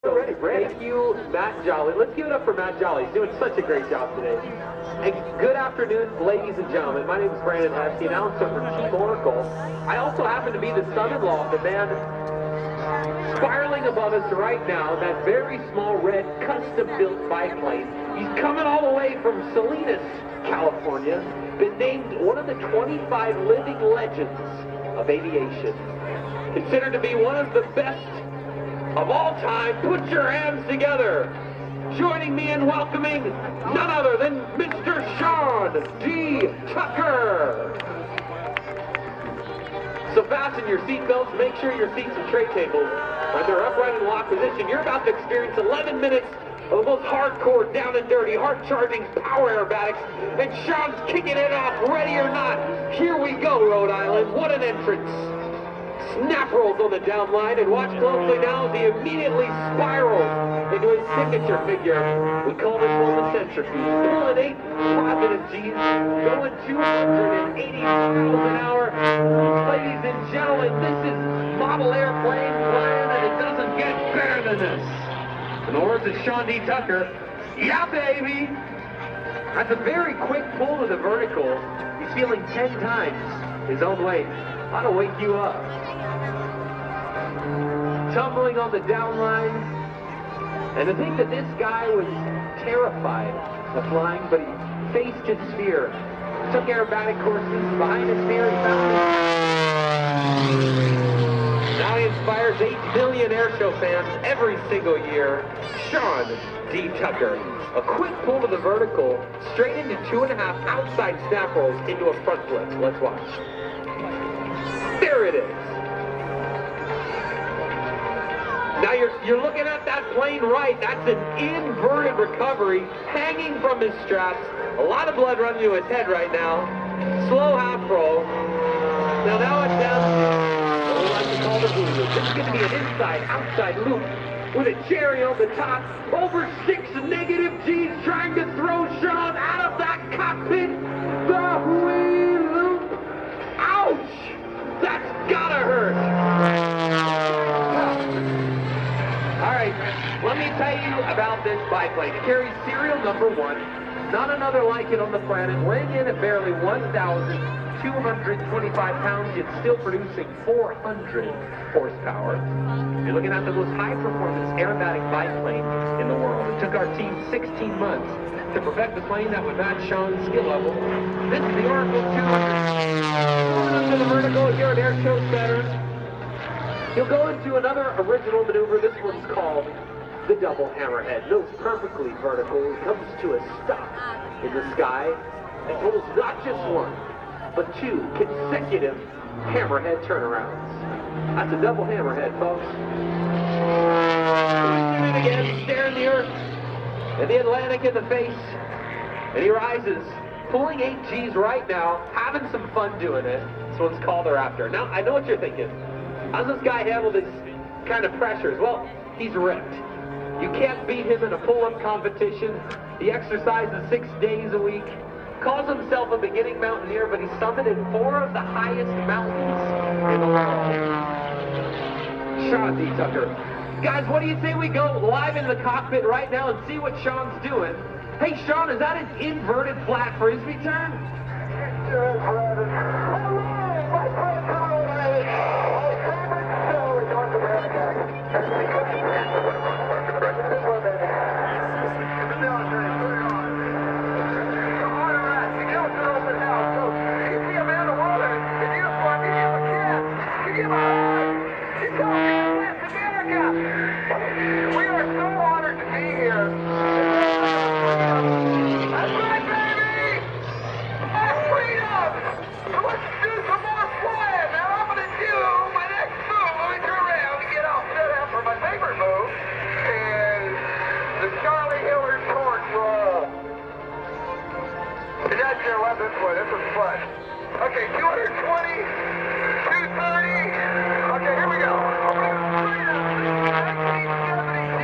Ready, Brandon. Thank you, Matt Jolly. Let's give it up for Matt Jolly. He's doing such a great job today. And good afternoon, ladies and gentlemen. My name is Brandon Hess, the announcer for Chief Oracle. I also happen to be the son-in-law of the man spiraling above us right now, that very small red custom-built biplane. He's coming all the way from Salinas, California. Been named one of the 25 living legends of aviation. Considered to be one of the best of all time. Put your hands together. Joining me in welcoming none other than Mr. Sean D. Tucker. So fasten your seatbelts. Make sure your seats and tray tables are in their upright and locked position. You're about to experience 11 minutes of the most hardcore, down and dirty, heart-charging power aerobatics. And Sean's kicking it off, ready or not. Here we go, Rhode Island. What an entrance. Snap rolls on the down line, and watch closely now as he immediately spirals into his signature figure. We call this one the centrifuge. Pulling 8 positive G's, going 280 miles an hour. Ladies and gentlemen, this is model airplane flying, and it doesn't get better than this. In the words of Sean D. Tucker, yeah, baby! That's a very quick pull to the vertical. He's feeling 10 times his own weight. Ought to wake you up. Tumbling on the down line. And to think that this guy was terrified of flying, but he faced his fear. Took aerobatic courses. Behind his fear, he found it. Now he inspires 8 million Airshow fans every single year. Sean D. Tucker. A quick pull to the vertical, straight into 2.5 outside snap rolls into a front flip. Let's watch. There it is. Now you're looking at that plane right. That's an inverted recovery, hanging from his straps. A lot of blood running to his head right now. Slow half roll. Now it's down. What we like to call the blue loop. This is going to be an inside-outside loop with a cherry on the top. Over 6 negative G's trying to throw Sean out of that cockpit. The wheel loop. Ouch! That's gotta hurt. All right, let me tell you about this biplane. It carries serial number 1. Not another like it on the planet. Weighing in at barely 1,225 pounds, yet still producing 400 horsepower. You're looking at the most high-performance aerobatic biplane in the world. It took our team 16 months to perfect the plane that would match Sean's skill level. This is the Oracle 200. Going up to the vertical here at Airshow Center. He'll go into another original maneuver. This one's called the double hammerhead. Goes perfectly vertical. He comes to a stop in the sky and pulls not just 1, but 2 consecutive hammerhead turnarounds. That's a double hammerhead, folks. He's it again, staring the earth and the Atlantic in the face, and he rises, pulling 8 G's right now, having some fun doing it. This one's called the Raptor. Now, I know what you're thinking. How's this guy handle this kind of pressures? Well, he's ripped. You can't beat him in a pull-up competition. He exercises 6 days a week. Calls himself a beginning mountaineer, but he's summited 4 of the highest mountains in the world. Sean D. Tucker. Guys, what do you say we go live in the cockpit right now and see what Sean's doing? Hey, Sean, is that an inverted flat frisbee turn? Sure, Brandon. Hello, my friend Rhode. My favorite show in North America. We are so honored to be here. That's right, baby! My freedom! Let's do some more flying. Now I'm going to do my next move. Let me turn around and get all set up for my favorite move. And the Charlie Hiller torch roll. And that's your 11th one. This was fun. Okay, 220, 230. Okay, here we go. 1972,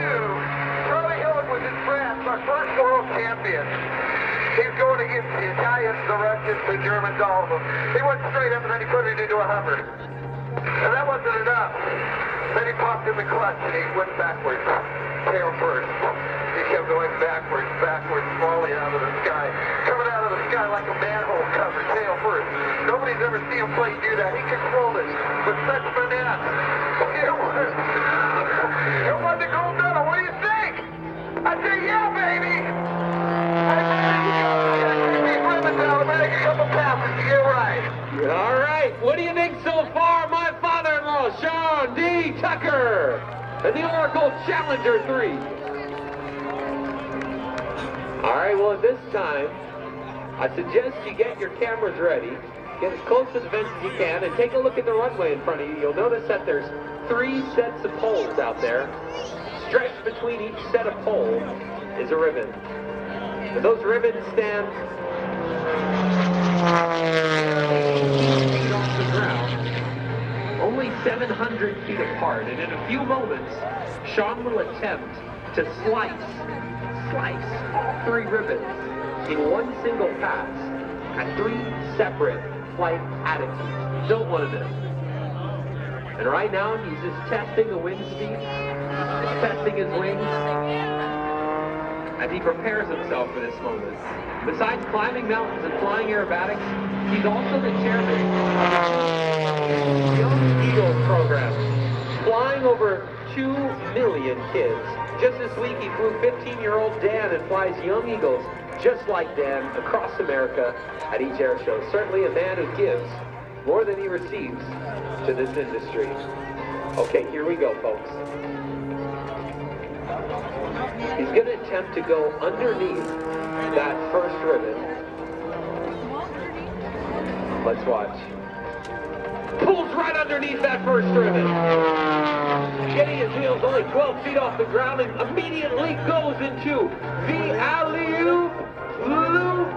Charlie Hiller was in France, our first world champion. He's going against the Italians, the Russians, the Germans, all of them. He went straight up and then he put it into a hover. And that wasn't enough. Then he popped in the clutch and he went backwards. tail first. He kept going backwards, falling out of the sky. Coming out of the sky like a manhole cover, tail first. Nobody's ever seen him play do that. He controlled it with such finesse. It won the gold medal. What do you think? I say, yeah, baby. A couple passes to get right. All right, what do you think so far, my father-in-law, Sean D. Tucker, and the Oracle Challenger 3? All right, well, at this time, I suggest you get your cameras ready, get as close to the fence as you can, and take a look at the runway in front of you. You'll notice that there's 3 sets of poles out there. Stretched between each set of poles is a ribbon. And those ribbons stand feet off the ground, only 700 feet apart, and in a few moments, Sean will attempt to slice all 3 ribbons in one single pass at 3 separate flight attitudes. Don't want to miss. And right now, he's just testing the wind speed, testing his wings, as he prepares himself for this moment. Besides climbing mountains and flying aerobatics, he's also the chairman of the Young Eagles program, flying over 2 million kids. Just this week, he flew 15-year-old Dan and flies Young Eagles, just like Dan, across America at each air show. Certainly a man who gives more than he receives to this industry. Okay, here we go, folks. He's going to attempt to go underneath that first ribbon. Let's watch. Pulls right underneath that first ribbon. Getting his wheels only 12 feet off the ground and immediately goes into the alley-oop loop.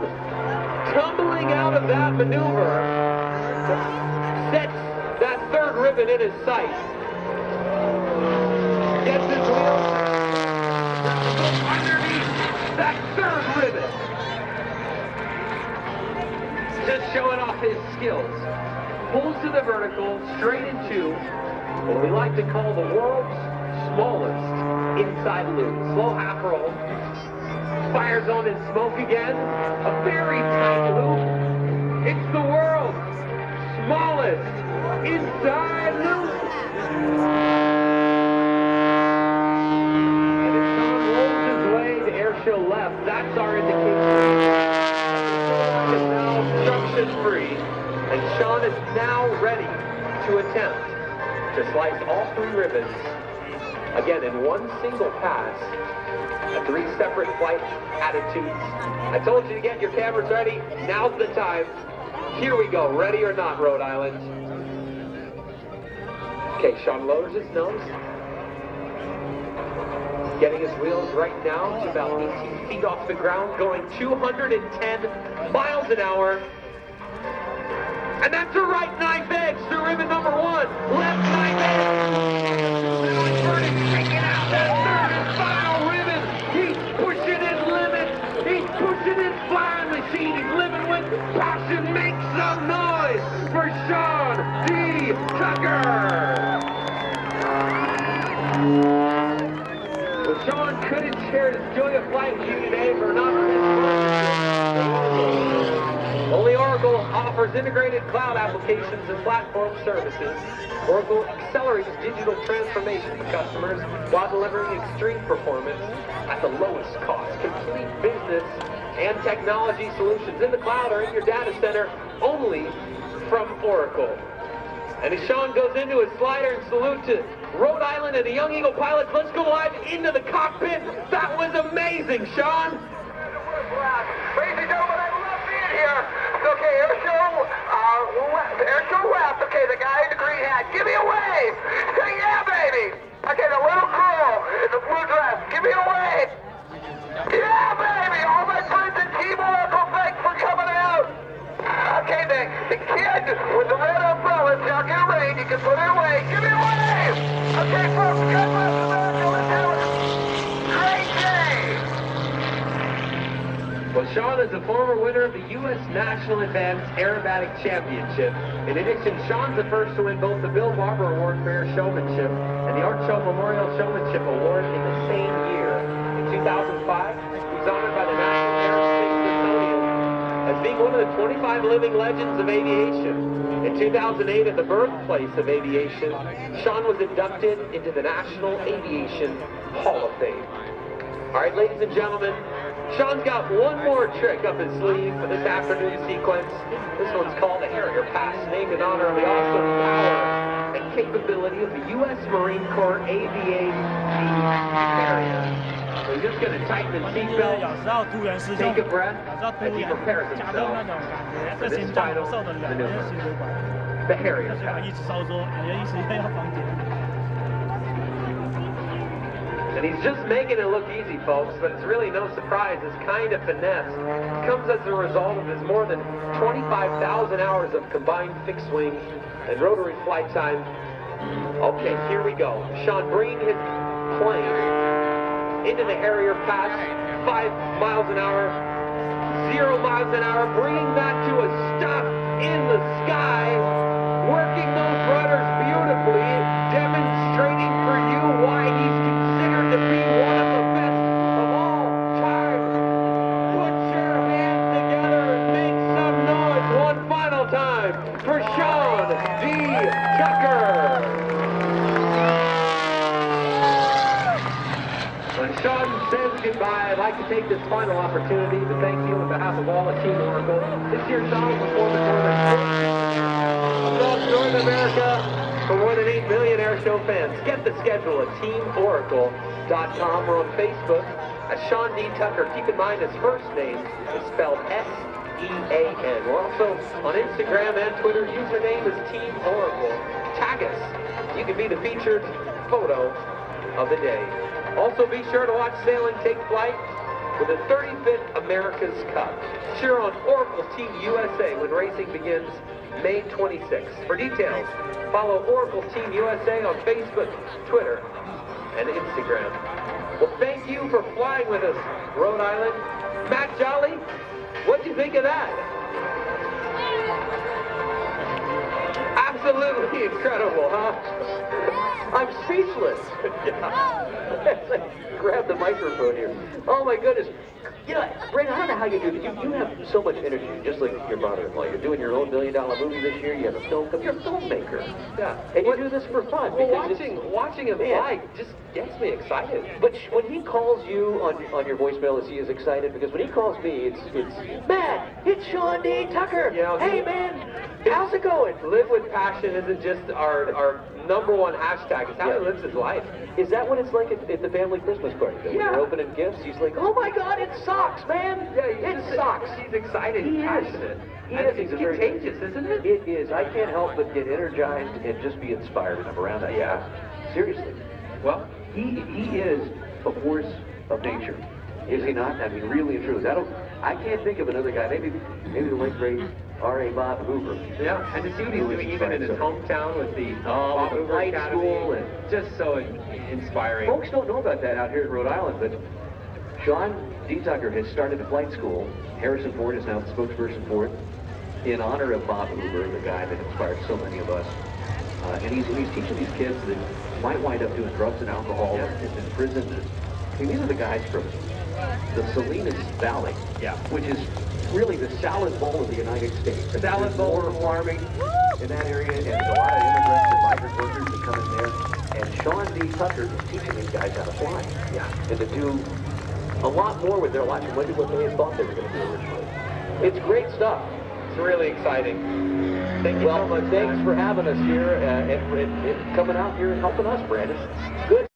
Tumbling out of that maneuver, sets that third ribbon in his sight. Gets his wheels underneath that third ribbon. Just showing off his skills. Pulls to the vertical, straight into what we like to call the world's smallest inside loop. Slow half roll. Fires on his smoke again. A very tight loop. It's the world's smallest inside loop. And as Sean rolls his way to Airshow left, that's our indication. The line is now obstruction free, and Sean is now ready to attempt to slice all 3 ribbons, again in one single pass, at 3 separate flight attitudes. I told you to get your cameras ready. Now's the time. Here we go. Ready or not, Rhode Island? Okay, Sean lowers his nose. Getting his wheels right now to about 18 feet off the ground, going 210 miles an hour. And that's a right knife edge to ribbon number 1. Left knife edge. Taking out that third and final ribbon. He's pushing his limits. He's pushing his flying machine. He's living with passion. Make some noise for Sean D. Tucker. Well, Sean couldn't share his joy of flight with you today for not his Only Oracle offers integrated cloud applications and platform services. Oracle accelerates digital transformation for customers while delivering extreme performance at the lowest cost. Complete business and technology solutions in the cloud or in your data center only from Oracle. And as Sean goes into his slider and salute to Rhode Island and the Young Eagle pilots, let's go live into the cockpit. That was amazing, Sean. Ladies and gentlemen, I love being here. Okay, Airshow left. Okay, the guy in the green hat. Give me a wave. Say yeah, baby. Okay, the little girl in the blue dress. Give me a wave. Yeah, baby. All my friends at Team Oracle, thanks for coming out. Okay, the kid with the red umbrella is not gonna rain. You can put it away. Give me a wave. Okay, folks, God bless America. Let's have a great day. Well, Sean is a former winner of the U.S. National Advanced Aerobatic Championship. In addition, Sean's the first to win both the Bill Barber Award for Air Showmanship and the Art Show Memorial Showmanship Award in the same year. 25 living legends of aviation. In 2008, at the birthplace of aviation, Sean was inducted into the National Aviation Hall of Fame. All right, ladies and gentlemen, Sean's got one more trick up his sleeve for this afternoon sequence. This one's called the Harrier Pass, named in honor of the awesome power and capability of the U.S. Marine Corps AVAT Harrier. So he's just going to tighten his seatbelt, take a breath, as he prepares himself for this final maneuver. The Harrier Pass. And he's just making it look easy, folks, but it's really no surprise. This kind of finesse comes as a result of his more than 25,000 hours of combined fixed wing and rotary flight time. Okay, here we go. Sean bringing his plane into the Harrier Pass, 5 miles an hour, 0 miles an hour, bringing that to a stop in the sky, working those rudders beautifully, demonstrating for you why he's considered to be one of the best of all time. Put your hands together and make some noise one final time for Sean D. Tucker. When Sean says goodbye, I'd like to take this final opportunity to thank you on behalf of all the Team Oracle. This year's Sean performance across North America for more than 8 million Airshow fans. Get the schedule at teamoracle.com or on Facebook as Sean D. Tucker. Keep in mind his first name is spelled S-E-A-N. We're also on Instagram and Twitter. Username is Team Oracle. Tag us. You can be the featured photo of the day. Also, be sure to watch Sailing Take Flight for the 35th America's Cup. Cheer on Oracle's Team USA when racing begins May 26th. For details, follow Oracle's Team USA on Facebook, Twitter, and Instagram. Well, thank you for flying with us, Rhode Island. Matt Jolly, what'd you think of that? Absolutely incredible, huh? I'm speechless. Grab the microphone here. Oh my goodness. You know, Brandon, I don't know how you do this. You have so much energy, just like your brother-in-law. You're doing your own $1 million movie this year. You have a film company. You're a filmmaker. Yeah. And you do this for fun. Well, watching him fly just gets me excited. But when he calls you on your voicemail, is he as excited? Because when he calls me, it's Matt, it's Sean D. Tucker. You know, hey man, how's it going? Live with passion isn't just our #1 hashtag. It's how he lives his life. Is that what it's like at the family Christmas party? When you're opening gifts, he's like, oh my God, it's socks, man. Yeah, it's socks. He's excited. He's passionate. It's contagious, isn't it? It is. I can't help but get energized and just be inspired when I'm around that. Yeah. Seriously. Well, he is a force of nature. Is he not? I mean, really and truly. I can't think of another guy. Maybe the late great R.A. Bob Hoover. Yeah, and to see what he's doing even in his hometown with the Bob Hoover Academy, school and just so inspiring. Folks don't know about that out here in Rhode Island, but Sean D. Tucker has started a flight school. Harrison Ford is now the spokesperson for it in honor of Bob Hoover, the guy that inspired so many of us. And he's teaching these kids that might wind up doing drugs and alcohol in prison. I mean, these are the guys from the Salinas Valley, which is really the salad bowl of the United States. The salad bowl for farming in that area, and there's a lot of immigrants and migrant workers that come in there. And Sean D. Tucker is teaching these guys how to fly. Yeah. And to do a lot more with their lives than what they had thought they were going to do originally. It's great stuff. It's really exciting. Thank you so much. Thanks for having us here and coming out here and helping us, Brandon. Good.